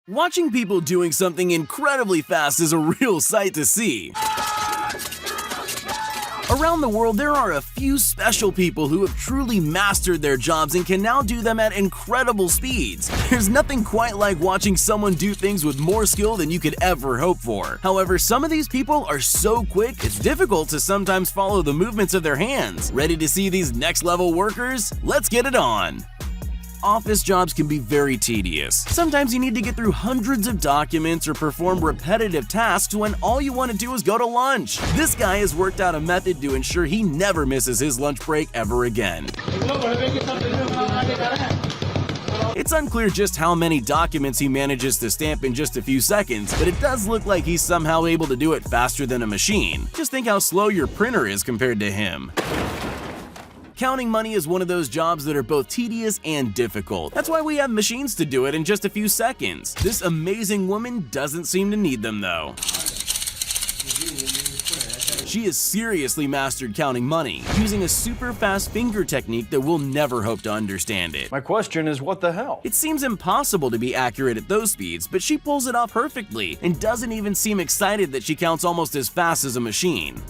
Watching people doing something incredibly fast is a real sight to see. Around the world, there are a few special people who have truly mastered their jobs and can now do them at incredible speeds. There's nothing quite like watching someone do things with more skill than you could ever hope for. However, some of these people are so quick, it's difficult to sometimes follow the movements of their hands. Ready to see these next-level workers? Let's get it on! Office jobs can be very tedious. Sometimes you need to get through hundreds of documents or perform repetitive tasks when all you want to do is go to lunch. This guy has worked out a method to ensure he never misses his lunch break ever again. It's unclear just how many documents he manages to stamp in just a few seconds, but it does look like he's somehow able to do it faster than a machine. Just think how slow your printer is compared to him. Counting money is one of those jobs that are both tedious and difficult. That's why we have machines to do it in just a few seconds. This amazing woman doesn't seem to need them though. She has seriously mastered counting money, using a super fast finger technique that we'll never hope to understand it. My question is, what the hell? It seems impossible to be accurate at those speeds, but she pulls it off perfectly and doesn't even seem excited that she counts almost as fast as a machine.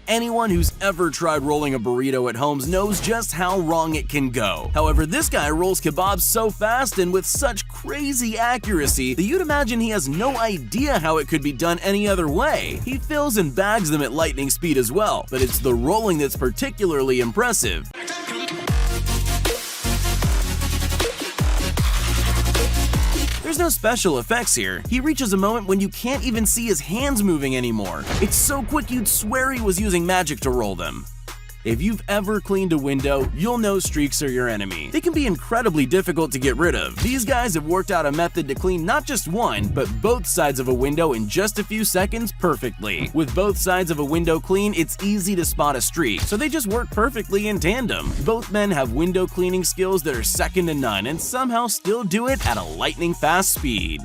Anyone who's ever tried rolling a burrito at home knows just how wrong it can go. However, this guy rolls kebabs so fast and with such crazy accuracy that you'd imagine he has no idea how it could be done any other way. He fills and bags them at lightning speed as well, but it's the rolling that's particularly impressive. There's no special effects here. He reaches a moment when you can't even see his hands moving anymore. It's so quick you'd swear he was using magic to roll them. If you've ever cleaned a window, you'll know streaks are your enemy. They can be incredibly difficult to get rid of. These guys have worked out a method to clean not just one, but both sides of a window in just a few seconds perfectly. With both sides of a window clean, it's easy to spot a streak, so they just work perfectly in tandem. Both men have window cleaning skills that are second to none and somehow still do it at a lightning-fast speed.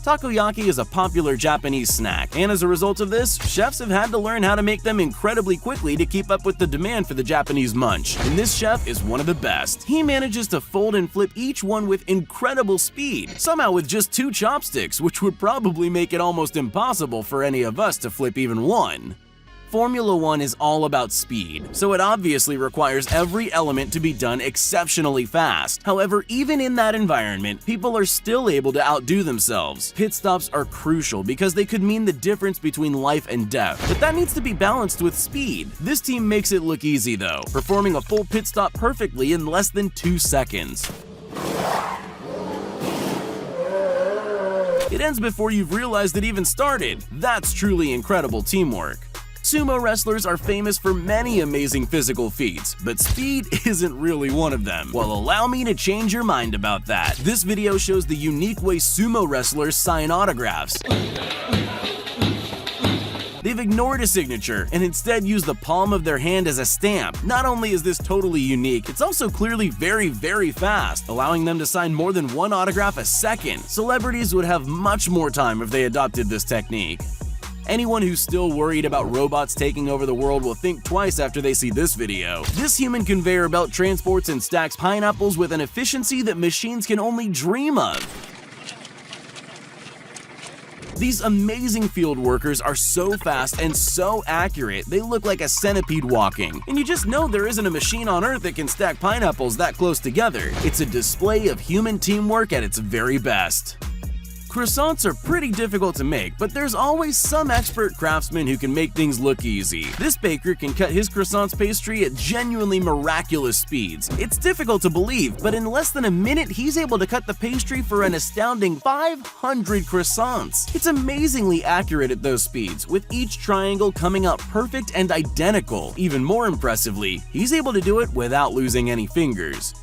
Takoyaki is a popular Japanese snack, and as a result of this, chefs have had to learn how to make them incredibly quickly to keep up with the demand for the Japanese munch, and this chef is one of the best. He manages to fold and flip each one with incredible speed, somehow with just 2 chopsticks, which would probably make it almost impossible for any of us to flip even one. Formula One is all about speed, so it obviously requires every element to be done exceptionally fast. However, even in that environment, people are still able to outdo themselves. Pit stops are crucial because they could mean the difference between life and death, but that needs to be balanced with speed. This team makes it look easy though, performing a full pit stop perfectly in less than 2 seconds. It ends before you've realized it even started. That's truly incredible teamwork. Sumo wrestlers are famous for many amazing physical feats, but speed isn't really one of them. Well, allow me to change your mind about that. This video shows the unique way sumo wrestlers sign autographs. They've ignored a signature and instead used the palm of their hand as a stamp. Not only is this totally unique, it's also clearly very, very fast, allowing them to sign more than 1 autograph a second. Celebrities would have much more time if they adopted this technique. Anyone who's still worried about robots taking over the world will think twice after they see this video. This human conveyor belt transports and stacks pineapples with an efficiency that machines can only dream of. These amazing field workers are so fast and so accurate, they look like a centipede walking. And you just know there isn't a machine on Earth that can stack pineapples that close together. It's a display of human teamwork at its very best. Croissants are pretty difficult to make, but there's always some expert craftsman who can make things look easy. This baker can cut his croissants pastry at genuinely miraculous speeds. It's difficult to believe, but in less than a minute, he's able to cut the pastry for an astounding 500 croissants. It's amazingly accurate at those speeds, with each triangle coming out perfect and identical. Even more impressively, he's able to do it without losing any fingers.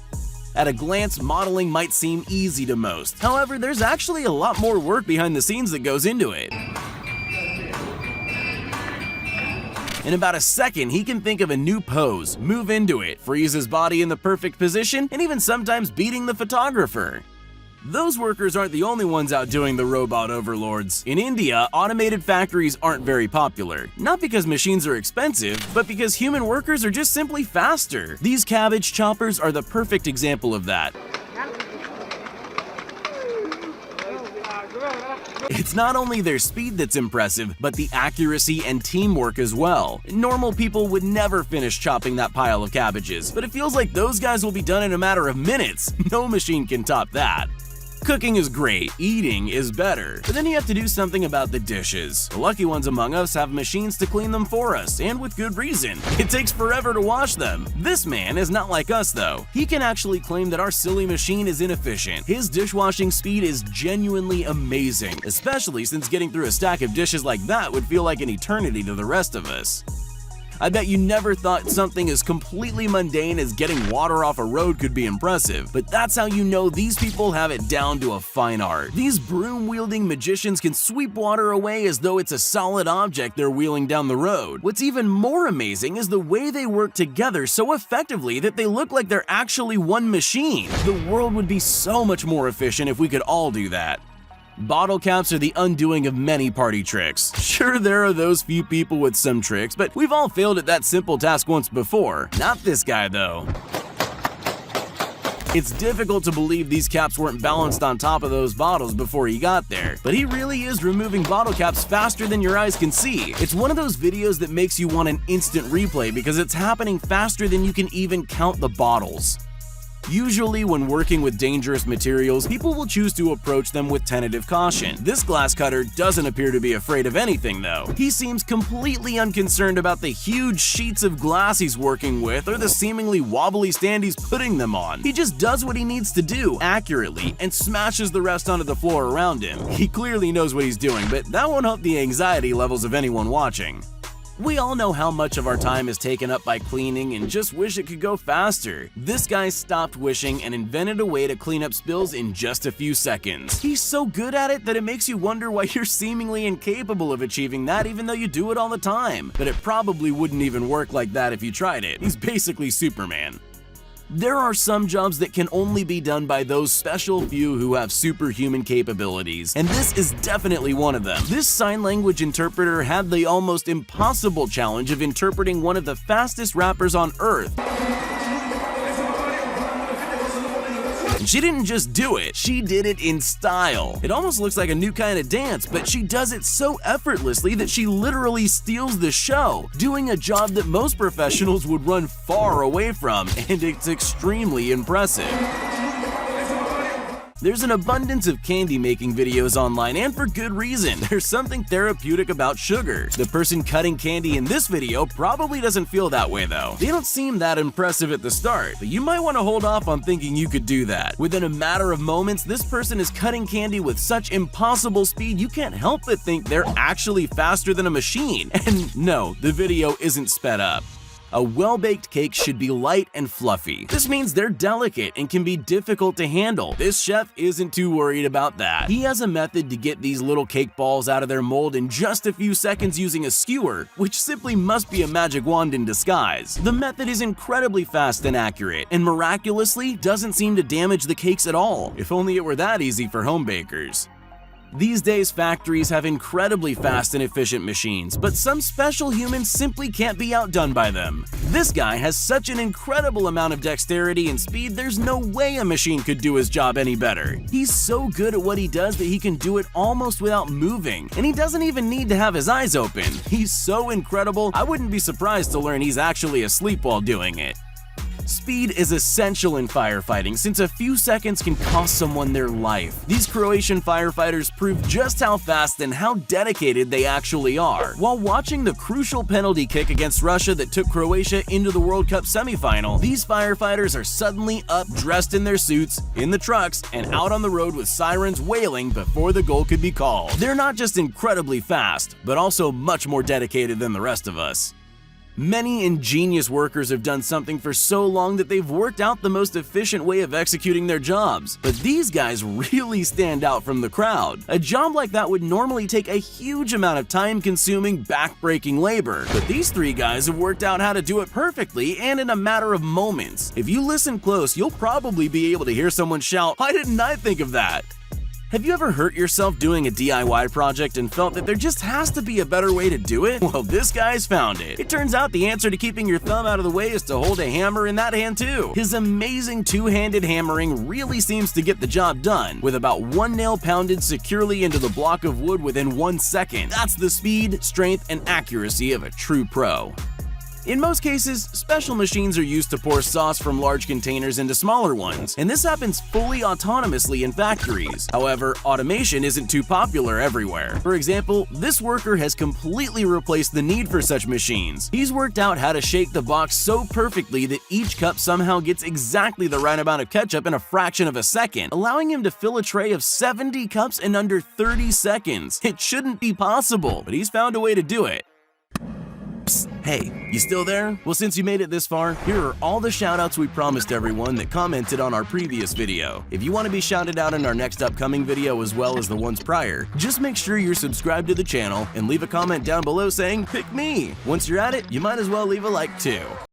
At a glance, modeling might seem easy to most. However, there's actually a lot more work behind the scenes that goes into it. In about a second, he can think of a new pose, move into it, freeze his body in the perfect position, and even sometimes beating the photographer. Those workers aren't the only ones outdoing the robot overlords. In India, automated factories aren't very popular. Not because machines are expensive, but because human workers are just simply faster. These cabbage choppers are the perfect example of that. It's not only their speed that's impressive, but the accuracy and teamwork as well. Normal people would never finish chopping that pile of cabbages, but it feels like those guys will be done in a matter of minutes. No machine can top that. Cooking is great, eating is better, but then you have to do something about the dishes. The lucky ones among us have machines to clean them for us, and with good reason. It takes forever to wash them. This man is not like us though. He can actually claim that our silly machine is inefficient. His dishwashing speed is genuinely amazing, especially since getting through a stack of dishes like that would feel like an eternity to the rest of us. I bet you never thought something as completely mundane as getting water off a road could be impressive, but that's how you know these people have it down to a fine art. These broom-wielding magicians can sweep water away as though it's a solid object they're wheeling down the road. What's even more amazing is the way they work together so effectively that they look like they're actually one machine. The world would be so much more efficient if we could all do that. Bottle caps are the undoing of many party tricks. Sure, there are those few people with some tricks, but we've all failed at that simple task once before. Not this guy, though. It's difficult to believe these caps weren't balanced on top of those bottles before he got there, but he really is removing bottle caps faster than your eyes can see. It's one of those videos that makes you want an instant replay because it's happening faster than you can even count the bottles. Usually, when working with dangerous materials, people will choose to approach them with tentative caution. This glass cutter doesn't appear to be afraid of anything, though. He seems completely unconcerned about the huge sheets of glass he's working with or the seemingly wobbly stand he's putting them on. He just does what he needs to do, accurately, and smashes the rest onto the floor around him. He clearly knows what he's doing, but that won't help the anxiety levels of anyone watching. We all know how much of our time is taken up by cleaning and just wish it could go faster. This guy stopped wishing and invented a way to clean up spills in just a few seconds. He's so good at it that it makes you wonder why you're seemingly incapable of achieving that even though you do it all the time. But it probably wouldn't even work like that if you tried it. He's basically Superman. There are some jobs that can only be done by those special few who have superhuman capabilities, and this is definitely one of them. This sign language interpreter had the almost impossible challenge of interpreting one of the fastest rappers on Earth. And she didn't just do it, she did it in style. It almost looks like a new kind of dance, but she does it so effortlessly that she literally steals the show, doing a job that most professionals would run far away from, and it's extremely impressive. There's an abundance of candy making videos online, and for good reason. There's something therapeutic about sugar. The person cutting candy in this video probably doesn't feel that way though. They don't seem that impressive at the start, but you might want to hold off on thinking you could do that. Within a matter of moments, this person is cutting candy with such impossible speed you can't help but think they're actually faster than a machine. And no, the video isn't sped up. A well-baked cake should be light and fluffy. This means they're delicate and can be difficult to handle. This chef isn't too worried about that. He has a method to get these little cake balls out of their mold in just a few seconds using a skewer, which simply must be a magic wand in disguise. The method is incredibly fast and accurate, and miraculously doesn't seem to damage the cakes at all. If only it were that easy for home bakers. These days, factories have incredibly fast and efficient machines, but some special humans simply can't be outdone by them. This guy has such an incredible amount of dexterity and speed, there's no way a machine could do his job any better. He's so good at what he does that he can do it almost without moving, and he doesn't even need to have his eyes open. He's so incredible, I wouldn't be surprised to learn he's actually asleep while doing it. Speed is essential in firefighting since a few seconds can cost someone their life. These Croatian firefighters prove just how fast and how dedicated they actually are. While watching the crucial penalty kick against Russia that took Croatia into the World Cup semifinal, these firefighters are suddenly up, dressed in their suits, in the trucks, and out on the road with sirens wailing before the goal could be called. They're not just incredibly fast, but also much more dedicated than the rest of us. Many ingenious workers have done something for so long that they've worked out the most efficient way of executing their jobs. But these guys really stand out from the crowd. A job like that would normally take a huge amount of time-consuming, back-breaking labor. But these three guys have worked out how to do it perfectly and in a matter of moments. If you listen close, you'll probably be able to hear someone shout, "Why didn't I think of that?" Have you ever hurt yourself doing a DIY project and felt that there just has to be a better way to do it? Well, this guy's found it. It turns out the answer to keeping your thumb out of the way is to hold a hammer in that hand too. His amazing two-handed hammering really seems to get the job done, with about one nail pounded securely into the block of wood within 1 second. That's the speed, strength, and accuracy of a true pro. In most cases, special machines are used to pour sauce from large containers into smaller ones, and this happens fully autonomously in factories. However, automation isn't too popular everywhere. For example, this worker has completely replaced the need for such machines. He's worked out how to shake the box so perfectly that each cup somehow gets exactly the right amount of ketchup in a fraction of a second, allowing him to fill a tray of 70 cups in under 30 seconds. It shouldn't be possible, but he's found a way to do it. Psst, hey, you still there? Well, since you made it this far, here are all the shoutouts we promised everyone that commented on our previous video. If you want to be shouted out in our next upcoming video as well as the ones prior, just make sure you're subscribed to the channel and leave a comment down below saying, "Pick me!" Once you're at it, you might as well leave a like too.